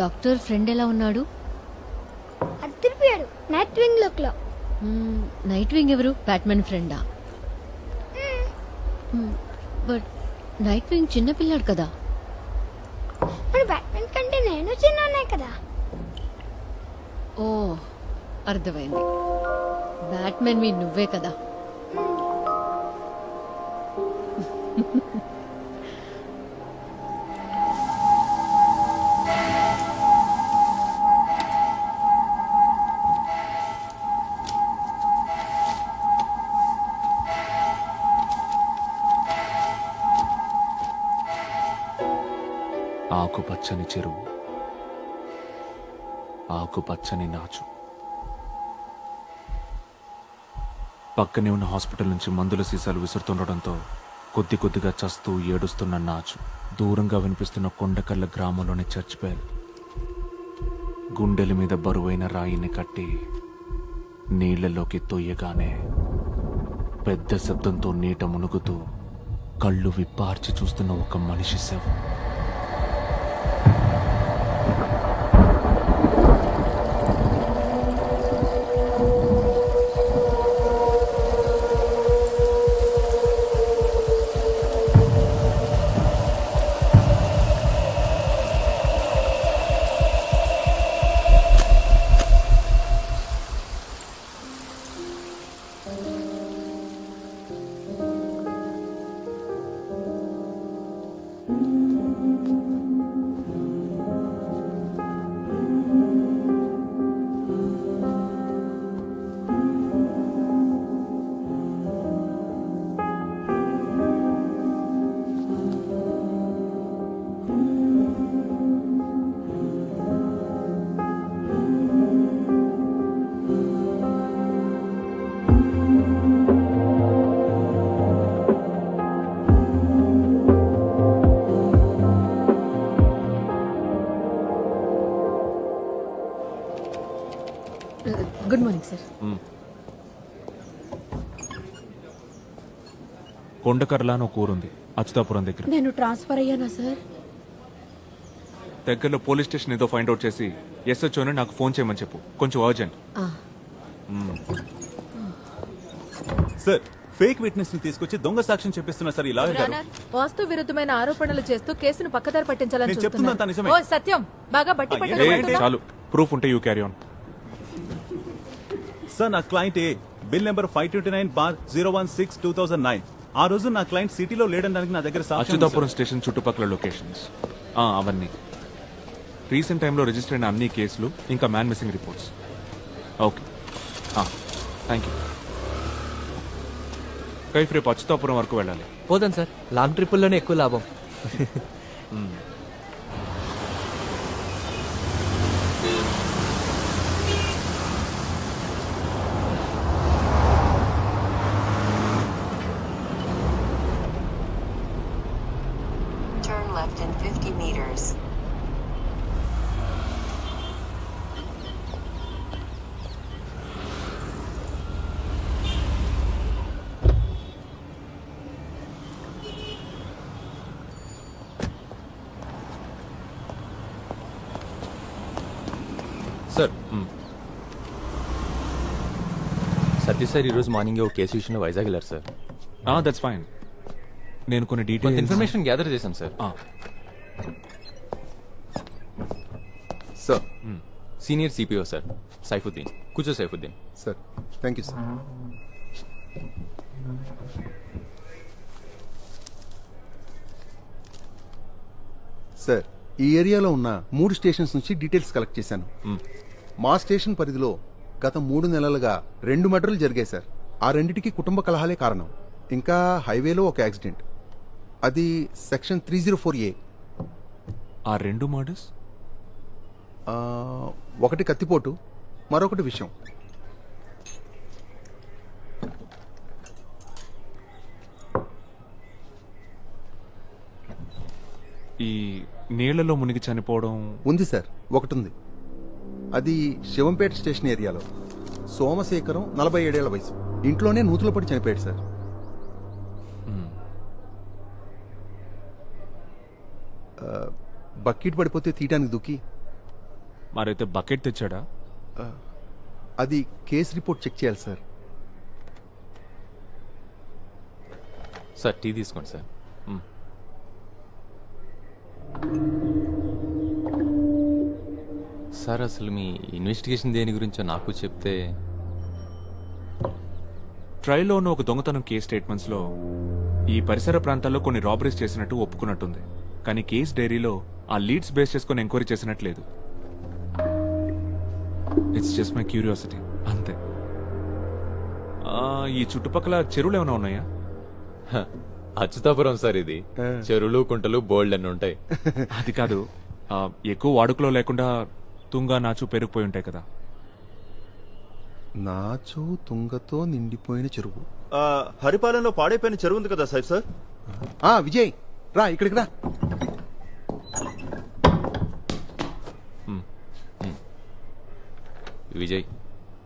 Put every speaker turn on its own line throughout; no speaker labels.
Doctor friend ఎలా ఉన్నాడు?
అద్దరిపోయాడు. నైట్ వింగ్ లోక్లో.
నైట్ వింగ్ ఎవరు? బ్యాట్మెన్ ఫ్రెండా? బట్ నైట్ వింగ్ చిన్నపిల్లాడు కదా.
మరి బ్యాట్మెన్ కంటే నేను చిన్ననే కదా.
ఓ అర్థమైంది. బ్యాట్మెన్ మీ నువ్వే కదా.
ఆకుపచ్చని చెరువు, ఆకుపచ్చని నాచు. పక్కనే ఉన్న హాస్పిటల్ నుంచి మందుల సీసాలు విసురుతుండటంతో కొద్ది కొద్దిగా చస్తూ ఏడుస్తున్న నాచు దూరంగా వినిపిస్తున్న కొండకల్ల గ్రామంలోని చర్చ్ బెల్. గుండెల మీద బరువైన రాయిని కట్టి నీళ్లలోకి తొయ్యగానే పెద్ద శబ్దంతో నీట మునుగుతూ కళ్ళు విప్పార్చి చూస్తున్న ఒక మనిషి శవం.
Good morning sir.
కొండకర్ల అని ఒక ఊరుంది అచ్యుతాపురం దగ్గర.
నేను ట్రాన్స్ఫర్ అయ్యానా సార్?
దగ్గరలో పోలీస్ స్టేషన్ ఏదో ఫైండ్ అవుట్ చేసి ఎస్హెచ్ఓని నాకు ఫోన్ చేయమని చెప్పు, కొంచెం అర్జెంట్.
సార్, ఫేక్ విట్నెస్ ని తీసుకొచ్చి దొంగ సాక్ష్యం చెప్పిస్తున్నా సార్ ఇలా
వాస్తు విరుద్ధమైన ఆరోపణలు చేస్తూ కేసును పక్కదారి పట్టించాలని
నేను చెప్తున్నా నిజమే.
ఓ సత్యం, బాగా బట్టి పట్టడం.
చాలు, ప్రూఫ్ ఉంటే యూ క్యారీ ఆన్.
సార్, నా క్లయింట్ ఏ బిల్ నెంబర్ 529/016/2009. ఆ రోజు నా క్లయింట్ సిటీలో లేడనడానికి నా దగ్గర సాక్ష్యం ఉంది,
అచ్యుతాపురం స్టేషన్ చుట్టుపక్కల లొకేషన్స్ అవన్నీ. రీసెంట్ టైంలో రిజిస్టర్ అయిన అన్ని కేసులు, ఇంకా man missing reports. Okay, thank you. Kaif రేపు అచ్యుతాపురం వరకు వెళ్ళాలి.
పోదాం సార్, లాంగ్ ట్రిప్పుల్లోనే ఎక్కువ లాభం.
Turn left in 50 meters.
Sir, Satish sir ఈరోజు మార్నింగ్ ఒక కేసు విషయంలో వైజాగ్ వెళ్ళారు సార్.
That's fine. నేను కొన్ని
కొంత
డీటెయిల్స్
ఇన్ఫర్మేషన్ గ్యాదర్ చేశాం sir.
Sir,
senior CPO sir Saifuddin. కూర్చో Saifuddin.
Sir thank you sir. Sir, ఈ ఏరియాలో ఉన్న 3 స్టేషన్స్ నుంచి డీటెయిల్స్ కలెక్ట్ చేశాను. మా స్టేషన్ పరిధిలో గత 3 నెలలుగా 2 మర్డర్లు జరిగాయి సార్. ఆ రెండిటికి కుటుంబ కలహాలే కారణం. ఇంకా హైవేలో ఒక యాక్సిడెంట్, అది సెక్షన్ 304A.
ఆ 2 మర్డర్స్?
ఒకటి కత్తిపోటు, మరొకటి విషయం.
ఈ నీళ్లలో మునిగి చనిపోవడం
ఉంది సార్, ఒకటి ఉంది. అది శివంపేట స్టేషన్ ఏరియాలో. సోమశేఖరం 47 ఏళ్ల వయసు. ఇంట్లోనే నూతులో పడి చనిపోయాడు సార్. బకెట్ పడిపోతే తీయటానికి దుక్కి
మరైతే బకెట్ తెచ్చాడా?
అది కేసు రిపోర్ట్ చెక్ చేయాలి సార్.
సార్ టీ తీసుకోండి సార్. సార్ అసలు మీ ఇన్వెస్టిగేషన్ దేని గురించో నాకు చెప్తే.
ట్రైల్లో ఉన్న ఒక దొంగతనం కేస్ స్టేట్మెంట్స్లో ఈ పరిసర ప్రాంతాల్లో కొన్ని రాబరీస్ చేసినట్టు ఒప్పుకున్నట్టుంది. కానీ కేస్ డైరీలో ఆ లీడ్స్ బేస్ చేసుకొని ఎంక్వైరీ చేసినట్లేదు. ఇట్స్ జస్ట్ మై క్యూరియాసిటీ అంతే. ఈ చుట్టుపక్కల చెరువులు ఏమైనా ఉన్నాయా?
అచ్యుతాపురం సార్ ఇది. చెరువులు కుంటలు బోల్డ్ అన్ని ఉంటాయి.
అది కాదు, ఎక్కువ వాడుకలో లేకుండా తుంగా నాచు పెరిగిపోయి ఉంటాయి కదా.
నాచు తుంగతో నిండిపోయిన చెరువు.
హరిపాలెంలో పాడైపోయిన చెరువు ఉంది కదా సార్.
విజయ్ రా ఇక్కడికి రా.
విజయ్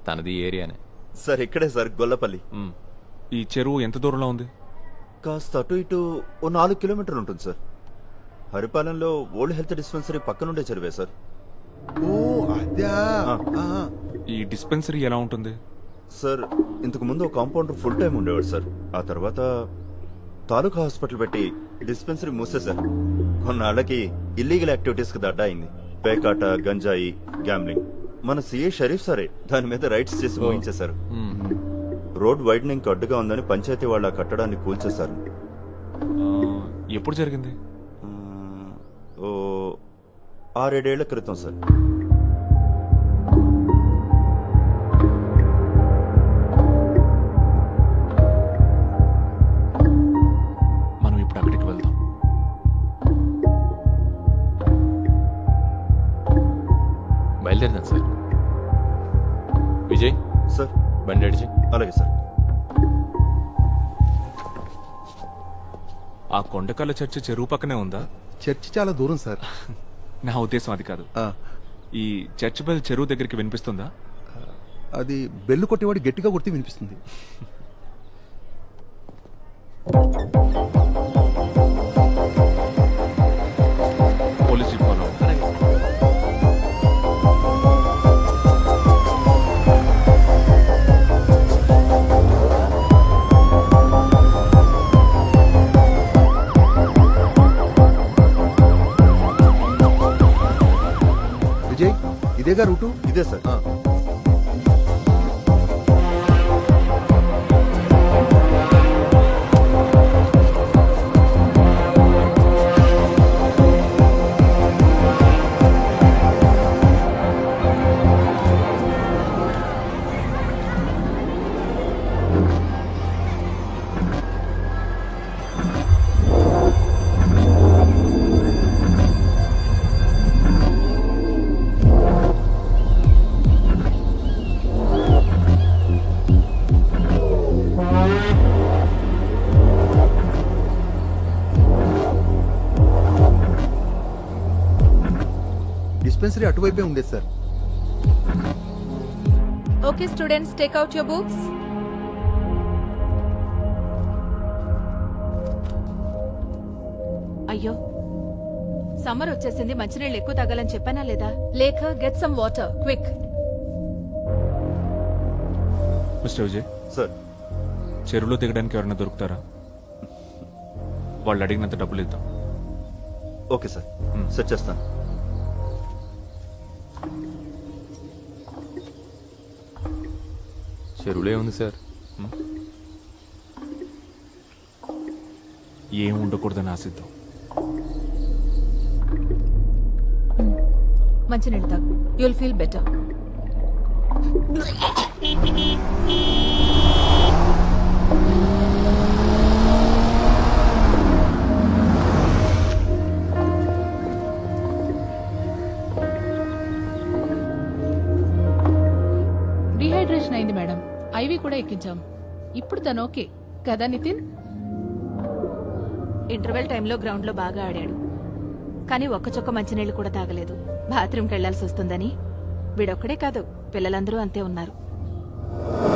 తనది ఏరియానే
సార్. ఇక్కడే సార్, గొల్లపల్లి.
ఈ చెరువు ఎంత దూరంలో ఉంది?
కాస్త అటు ఇటు ఓ 4 కిలోమీటర్లు ఉంటుంది సార్. హరిపాలెంలో ఓల్డ్ హెల్త్ డిస్పెన్సరీ పక్కనుండే చెరువే సార్.
ఓ అదా.
ఈ డిస్పెన్సరీ ఎలా ఉంటుంది?
సార్ ఇంతకు ముందు ఒక కాంపౌండర్ ఫుల్ టైం ఉండేవాడు సార్. ఆ తర్వాత తాలూకా హాస్పిటల్ పెట్టి డిస్పెన్సరీ మూసేశారు. కొన్నాళ్ళకి ఇల్లీగల్ యాక్టివిటీస్ కి దడ్డా అయింది. పేకాట, గంజాయి, గ్యాంబ్లింగ్. మన సిఏ షరీఫ్ సరే దాని మీద రైట్స్ చేసి ముగించేశారు. రోడ్ వైడనింగ్ అడ్డుగా ఉందని పంచాయతీ వాళ్ళ కట్టడాన్ని కూల్చేశారు.
ఎప్పుడు జరిగింది?
ఓ 6-7 ఏళ్ల క్రితం సార్.
మనం ఇప్పుడు అక్కడికి వెళ్దాం.
బయలుదేరదాం సార్. విజయ్
సార్
బండి అడిచి.
అలాగే సార్.
ఆ కొండకల్ల చర్చి చెరువు పక్కనే ఉందా?
చర్చి చాలా దూరం సార్.
నా ఉద్దేశం అది కాదు.
ఆ,
ఈ చర్చ్ బెల్ చెరువు దగ్గరికి వినిపిస్తుందా?
అది బెల్లు కొట్టేవాడు గట్టిగా కొడితే వినిపిస్తుంది.
Police jeep follow.
విజయ్ ఇదేగా రూటు.
ఇదే సార్.
డిస్పెన్సరీ అటువైపే ఉండేది sir.
Okay students, take out your books. అయ్యో, సమ్మర్ వచ్చేసింది. మంచినీళ్ళు ఎక్కువ తాగాలని చెప్పానా లేదా? లేక get some water quick.
Mister Vijay,
sir
చెరువులో దిగడానికి ఎవరైనా దొరుకుతారా? వాళ్ళు అడిగినంత డబ్బులు ఇద్దాం.
ఓకే సార్, సెట్ చేస్తాను.
చెరువులే ఉంది సార్.
ఏం ఉండకూడదని ఆశిద్దాం.
మంచినీళ్ళు తాగు, యుల్ ఫీల్ బెటర్.
డిహైడ్రేషన్ అయింది మేడం. ఐవి కూడా ఎక్కించాం. ఇప్పుడు తను ఓకే కదా నితిన్?
ఇంటర్వెల్ టైంలో గ్రౌండ్ లో బాగా ఆడాడు, కానీ ఒక్క చుక్క మంచినీళ్ళు కూడా తాగలేదు. బాత్రూమ్కి వెళ్లాల్సి వస్తుందని. వీడొక్కడే కాదు, పిల్లలందరూ అంతే ఉన్నారు.